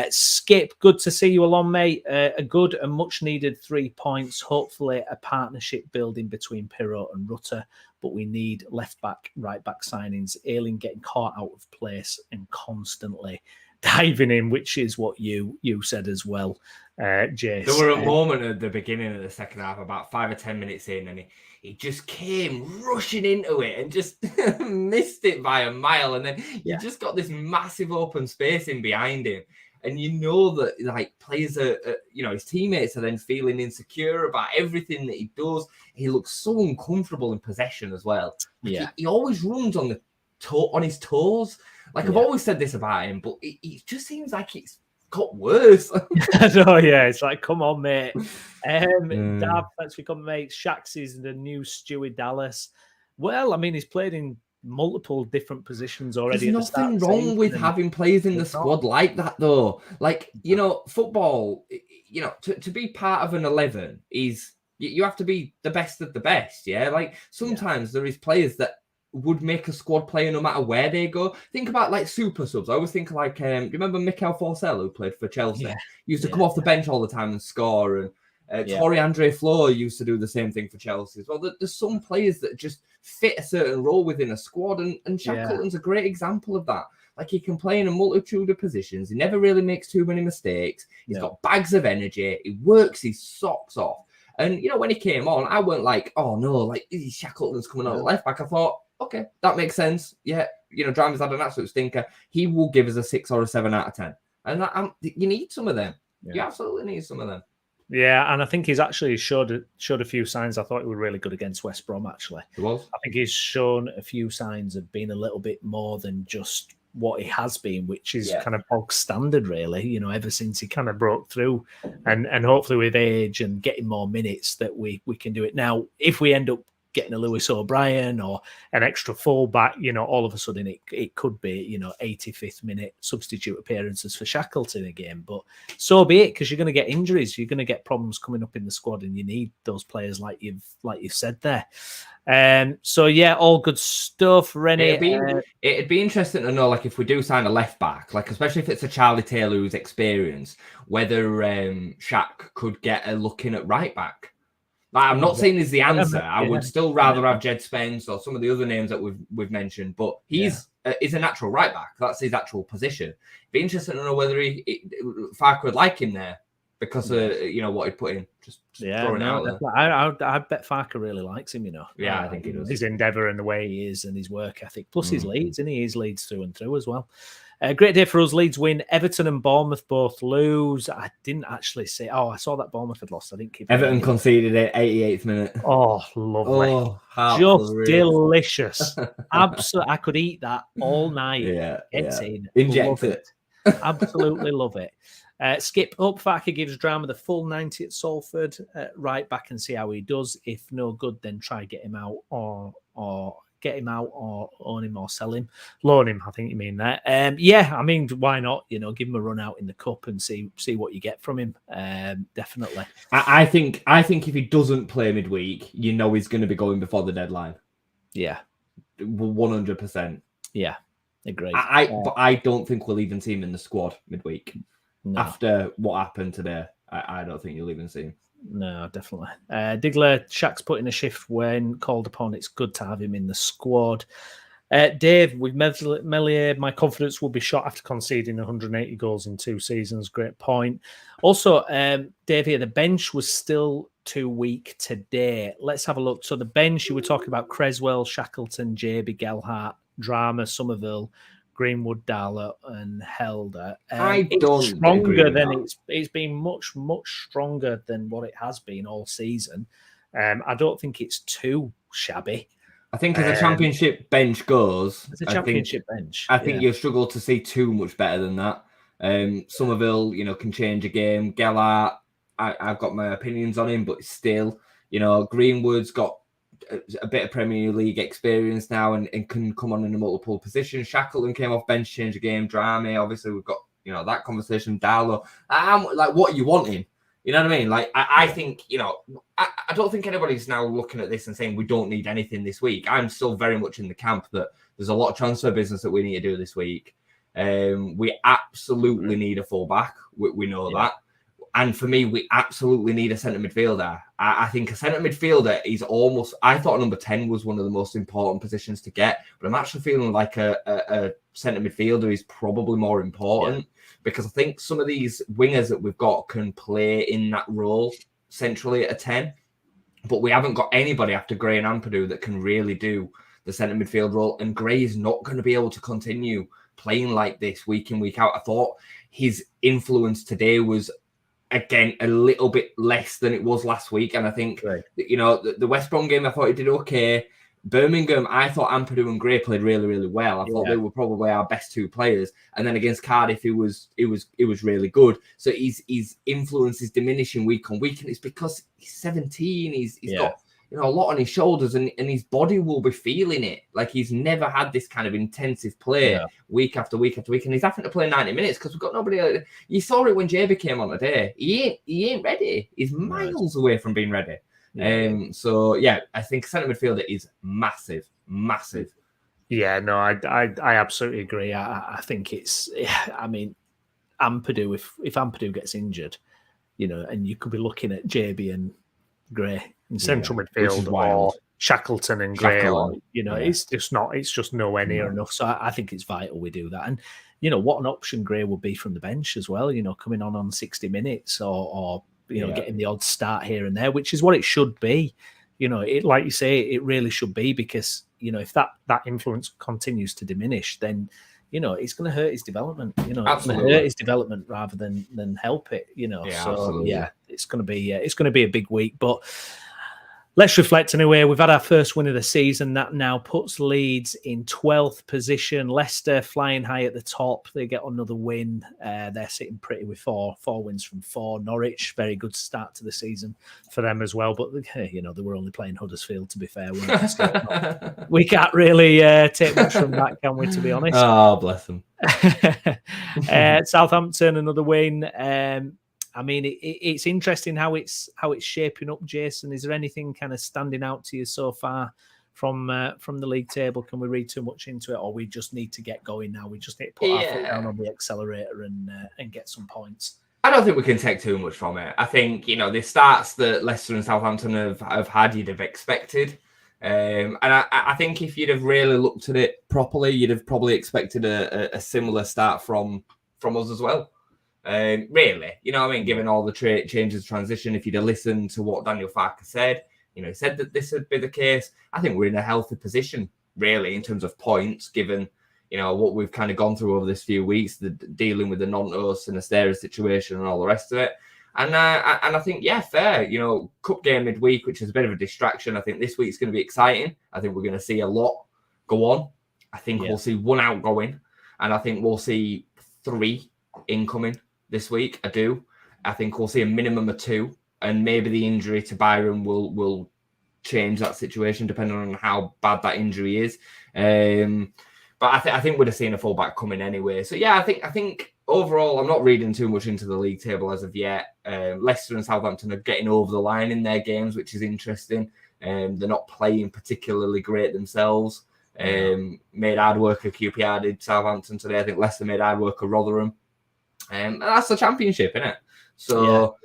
Skip, good to see you along, mate. A good and much needed 3 points. Hopefully, a partnership building between Pirro and Rutter, but we need left back, right back signings. Ayling getting caught out of place and constantly diving in, which is what you said as well, Jace. There were a moment at the beginning of the second half, about 5 or 10 minutes in, and he just came rushing into it and just missed it by a mile. And then you just got this massive open space in behind him. And that, like, players are, his teammates are then feeling insecure about everything that he does. He looks so uncomfortable in possession as well. He always runs on his toes. Like, I've always said this about him, but it just seems like it's got worse. It's like, come on, mate. Dab, thanks for coming, mate. Shax is the new Stewie Dallas. Well, I mean, he's played in multiple different positions already. There's nothing wrong with having players in the squad like that, though. Like, football, to be part of an 11 is, you have to be the best of the best, yeah? Like, sometimes there is players that would make a squad player no matter where they go. Think about, like, super subs. I always think, like, do you remember Mikel Forsell, who played for Chelsea? He used to come off the bench all the time and score, and Torre Andre Flo used to do the same thing for Chelsea as well. There's some players that just fit a certain role within a squad, and Shackleton's a great example of that. Like, he can play in a multitude of positions. He never really makes too many mistakes. He's got bags of energy. He works his socks off. And, when he came on, I weren't like, oh, no, like, Shackleton's coming on the left back. I thought, okay, that makes sense. Yeah, Driver's had an absolute stinker. He will give us a 6 or a 7 out of 10. And you need some of them. You absolutely need some of them. Yeah, and I think he's actually showed a few signs. I thought he was really good against West Brom, actually. He was. I think he's shown a few signs of being a little bit more than just what he has been, which is kind of bog standard, really, ever since he kind of broke through. And hopefully with age and getting more minutes that we can do it. Now, if we end up getting a Lewis O'Brien or an extra fullback, all of a sudden it could be, 85th minute substitute appearances for Shackleton again. But so be it, because you're going to get injuries, you're going to get problems coming up in the squad, and you need those players like you've said there. All good stuff, Rennie. It'd be interesting to know, like, if we do sign a left back, like, especially if it's a Charlie Taylor who's experienced, whether Shaq could get a look in at right back. Like, I'm not saying he's the answer. I would still rather have Jed Spence or some of the other names that we've mentioned, but he's a natural right back. That's his actual position. Be interesting to know whether Farke would like him there because what he'd put in. Just throwing it out there. I bet Farke really likes him. Yeah, I think he does. His endeavour and the way he is and his work ethic, plus his Leeds, and he is Leeds through and through as well. Great day for us. Leeds win. Everton and Bournemouth both lose. I didn't actually say. Oh, I saw that Bournemouth had lost. I didn't keep. Everton conceded it 88th minute. Oh, lovely. Just delicious. Absolutely. I could eat that all night. Inject it. Absolutely love it. Skip up. Farke gives Drama the full 90 at Salford. Right back and see how he does. If no good, then try get him out or get him out or own him or sell him. Loan him, I think you mean that. I mean, why not? Give him a run out in the cup and see what you get from him. Definitely. I think if he doesn't play midweek, he's going to be going before the deadline. Yeah. 100%. Yeah, agreed. But I don't think we'll even see him in the squad midweek. No. After what happened today, I don't think you'll even see him. No, definitely. Diggler, Shaq's put in a shift when called upon. It's good to have him in the squad. Dave, with Melier, my confidence will be shot after conceding 180 goals in 2 seasons. Great point. Also, Dave here, the bench was still too weak today. Let's have a look. So the bench, you were talking about Creswell, Shackleton, JB, Gelhardt, Drama, Somerville, Greenwood, Darlow, and Helder. It's stronger than it's been much stronger than what it has been all season. I don't think it's too shabby. I think as a championship bench goes, I think you'll struggle to see too much better than that. Somerville, can change a game. Gelhardt, I've got my opinions on him, but still, Greenwood's got a bit of Premier League experience now and can come on in a multiple position. Shackleton came off bench, changed the game. Drame, obviously, we've got that conversation. Darlow, what are you wanting? You know what I mean? Like, I think, I don't think anybody's now looking at this and saying we don't need anything this week. I'm still very much in the camp that there's a lot of transfer business that we need to do this week. We absolutely need a fullback. We know that. And for me, we absolutely need a centre midfielder. I think a centre midfielder is almost... I thought number 10 was one of the most important positions to get, but I'm actually feeling like a centre midfielder is probably more important because I think some of these wingers that we've got can play in that role centrally at a 10, but we haven't got anybody after Gray and Ampadu that can really do the centre midfield role, and Gray is not going to be able to continue playing like this week in, week out. I thought his influence today was... again, a little bit less than it was last week. And I think, the West Brom game, I thought he did okay. Birmingham, I thought Ampadu and Gray played really, really well. I thought they were probably our best 2 players. And then against Cardiff, it was really good. So his influence is diminishing week on week. And it's because he's 17. He's got a lot on his shoulders and his body will be feeling it. Like he's never had this kind of intensive play week after week after week. And he's having to play 90 minutes because we've got nobody. You saw it when JB came on today. He ain't ready. He's miles away from being ready. I think centre midfielder is massive. Yeah, no, I absolutely agree. I think it's, Ampadu, if Ampadu gets injured, and you could be looking at JB and Gray in central midfield or Shackleton and Gray, it's just nowhere near enough. So I think it's vital we do that. And, what an option Gray would be from the bench as well, coming on 60 minutes or getting the odd start here and there, which is what it should be. Like you say, it really should be because, if that influence continues to diminish, then, it's going to hurt his development. It's going to hurt his development rather than help it. It's going to be a big week. But let's reflect anyway. We've had our first win of the season. That now puts Leeds in 12th position. Leicester flying high at the top. They get another win. They're sitting pretty with four wins from 4. Norwich, very good start to the season for them as well. But, they were only playing Huddersfield, to be fair. We can't really take much from that, can we, to be honest? Oh, bless them. Southampton, another win. It's interesting how it's shaping up, Jason. Is there anything kind of standing out to you so far from the league table? Can we read too much into it, or we just need to get going now? We just need to put our foot down on the accelerator and get some points. I don't think we can take too much from it. I think the starts that Leicester and Southampton have had, you'd have expected. And I think if you'd have really looked at it properly, you'd have probably expected a similar start from us as well. Really, given all the changes, transition, if you'd have listened to what Daniel Farke said, he said that this would be the case. I think we're in a healthy position, really, in terms of points, given, what we've kind of gone through over this few weeks, the dealing with the Nantos and Astera situation and all the rest of it. And I think, fair, cup game midweek, which is a bit of a distraction. I think this week's going to be exciting. I think we're going to see a lot go on. I think we'll see 1 outgoing, and I think we'll see 3 incoming this week. I think we'll see a minimum of 2, and maybe the injury to Byron will change that situation depending on how bad that injury is. But I think we'd have seen a fullback coming anyway. So I think overall, I'm not reading too much into the league table as of yet. Leicester and Southampton are getting over the line in their games, which is interesting. They're not playing particularly great themselves. Made hard work of QPR did Southampton today. I think Leicester made hard work of Rotherham. And that's the championship, isn't it? So,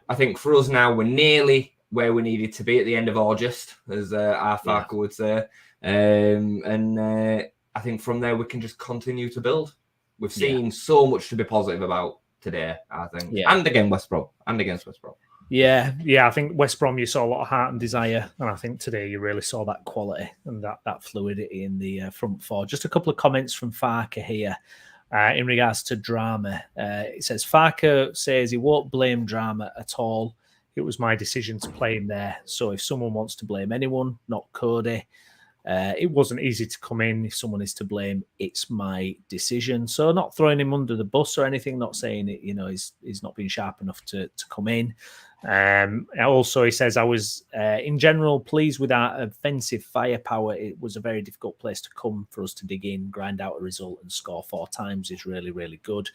I think for us now, we're nearly where we needed to be at the end of August, as our Farker would say. I think from there we can just continue to build. We've seen so much to be positive about today, I think. And against West Brom. Yeah, I think West Brom, you saw a lot of heart and desire, and I think today you really saw that quality and that fluidity in the front four. Just a couple of comments from Farker here in regards to drama. It says, Farker says he won't blame drama at all. It was my decision to play him there. So if someone wants to blame anyone, not Cody, it wasn't easy to come in. If someone is to blame, it's my decision. So not throwing him under the bus or anything, not saying it, he's not been sharp enough to come in. Also, he says, I was in general pleased with our offensive firepower. It was a very difficult place to come for us to dig in, grind out a result and score 4 times is really, really good.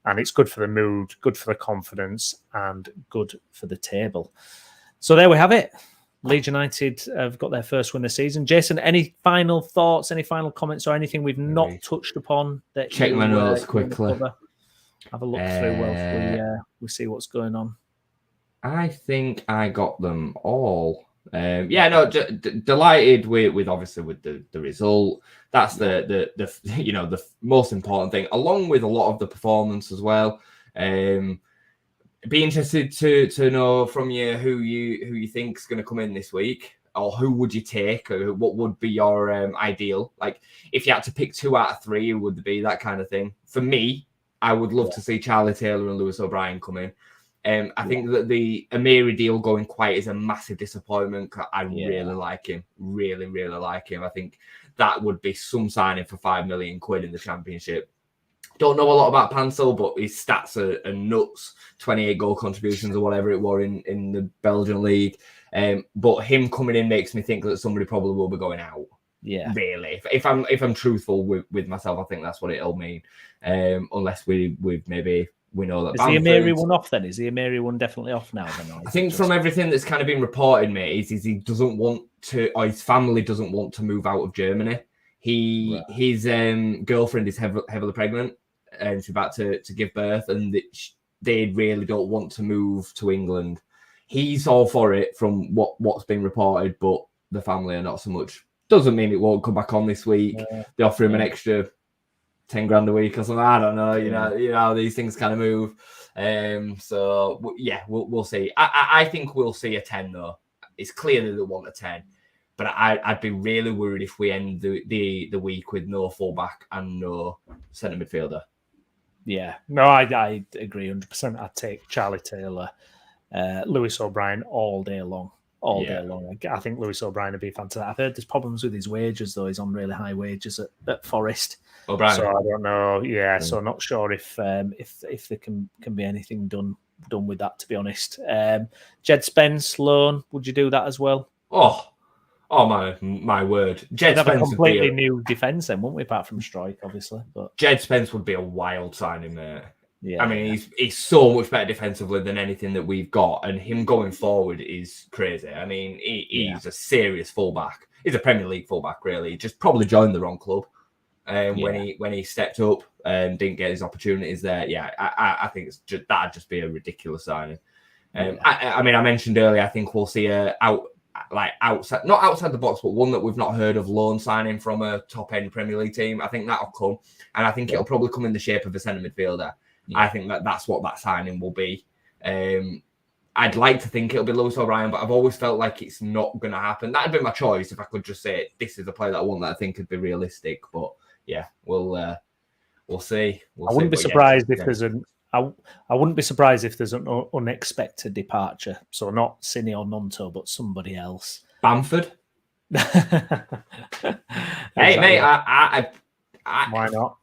And it's good for the mood, good for the confidence, and good for the table. So there we have it. Leeds United have got their first win of the season. Jason, any final thoughts, any final comments, or anything we've not touched upon? That check my notes quickly. Have a look through while we see what's going on. I think I got them all. Delighted with obviously with the result. That's the most important thing, along with a lot of the performance as well. Be interested to know from you who you think is going to come in this week, or who would you take, or what would be your ideal? Like, if you had to pick 2 out of 3, who would be that kind of thing? For me, I would love to see Charlie Taylor and Lewis O'Brien come in. I think that the Amiri deal going quiet is a massive disappointment. I really like him. Really, really like him. I think that would be some signing for £5 million in the Championship. Don't know a lot about Pansel, but his stats are nuts. 28 goal contributions or whatever it was in the Belgian league. But him coming in makes me think that somebody probably will be going out. Yeah, really. If I'm truthful with myself, I think that's what it'll mean. Unless we know that. Is the Amiri one off then? Is the Amiri one definitely off now? Then, I think from everything that's kind of been reported, mate, is he doesn't want to, or his family doesn't want to move out of Germany. His girlfriend is heavily pregnant and she's about to give birth, and they really don't want to move to England. He's all for it from what's been reported, but the family are not so much. Doesn't mean it won't come back on this week. They offer him an extra 10 grand a week or something. I don't know. You know how these things kind of move. We'll see. I think we'll see a 10 though. It's clear that they want a 10, but I'd be really worried if we end the week with no fullback and no centre midfielder. Yeah, no, I agree 100%. I'd take Charlie Taylor, Lewis O'Brien all day long. Day long. I think Lewis O'Brien would be fantastic. I've heard there's problems with his wages, though. He's on really high wages at Forest. O'Brien. So I don't know. Yeah, so not sure if there can be anything done with that, to be honest. Jed Spence, loan, would you do that as well? Oh my word. Jed Spence have a completely new defence then, wouldn't we, apart from Strike, obviously. But Jed Spence would be a wild signing, mate. Yeah, I mean, he's so much better defensively than anything that we've got, and him going forward is crazy. I mean, he's a serious fullback. He's a Premier League fullback, really. He just probably joined the wrong club when he stepped up and didn't get his opportunities there. Yeah, I think that'd just be a ridiculous signing. I mentioned earlier, I think we'll see outside, not outside the box, but one that we've not heard of, loan signing from a top end Premier League team. I think that'll come, and I think it'll probably come in the shape of a centre midfielder. Yeah. I think that's what that signing will be. I'd like to think it'll be Lewis O'Brien, but I've always felt like it's not going to happen. That'd be my choice if I could just say this is a player that I want that I think could be realistic. But yeah, we'll see. I wouldn't be surprised if there's I wouldn't be surprised if there's an unexpected departure. So not Cine or Nonto, but somebody else. Bamford. Hey mate, why not?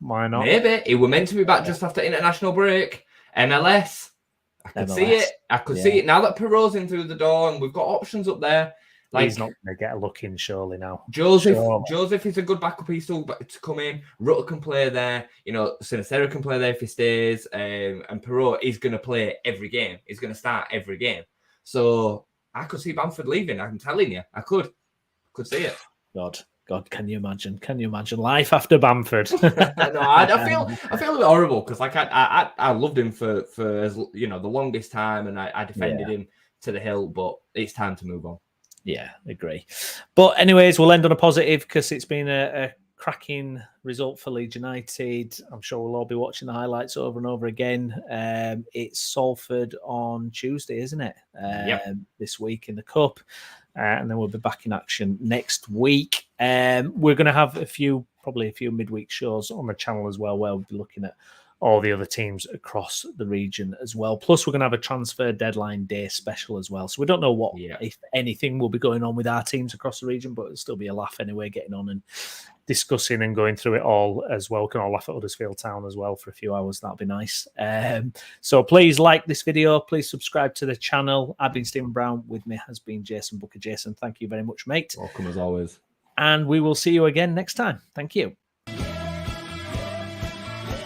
Maybe he were meant to be back just after international break. MLS. I could see it. See it now that Perot's in through the door and we've got options up there. Like, he's not going to get a look in, surely now. Joseph is a good backup piece to come in. Rutter can play there. Sinistera can play there if he stays. And Perot is going to play every game. He's going to start every game. So I could see Bamford leaving. I'm telling you, I could see it. God, can you imagine? Life after Bamford? No, I feel a bit horrible because I loved him for the longest time, and I defended him to the hilt, but it's time to move on. Yeah, agree. But anyways, we'll end on a positive because it's been a cracking result for Leeds United. I'm sure we'll all be watching the highlights over and over again. It's Salford on Tuesday, isn't it? This week in the Cup. And then we'll be back in action next week. We're going to have probably a few midweek shows on the channel as well, where we'll be looking at all the other teams across the region as well. Plus, we're going to have a transfer deadline day special as well. So we don't know what, if anything, will be going on with our teams across the region, but it'll still be a laugh anyway, getting on and discussing and going through it all as well. We can all laugh at Huddersfield Town as well for a few hours. That'll be nice. So please like this video. Please subscribe to the channel. I've been Stephen Brown. With me has been Jayson Booker. Jayson, thank you very much, mate. Welcome as always. And we will see you again next time. Thank you.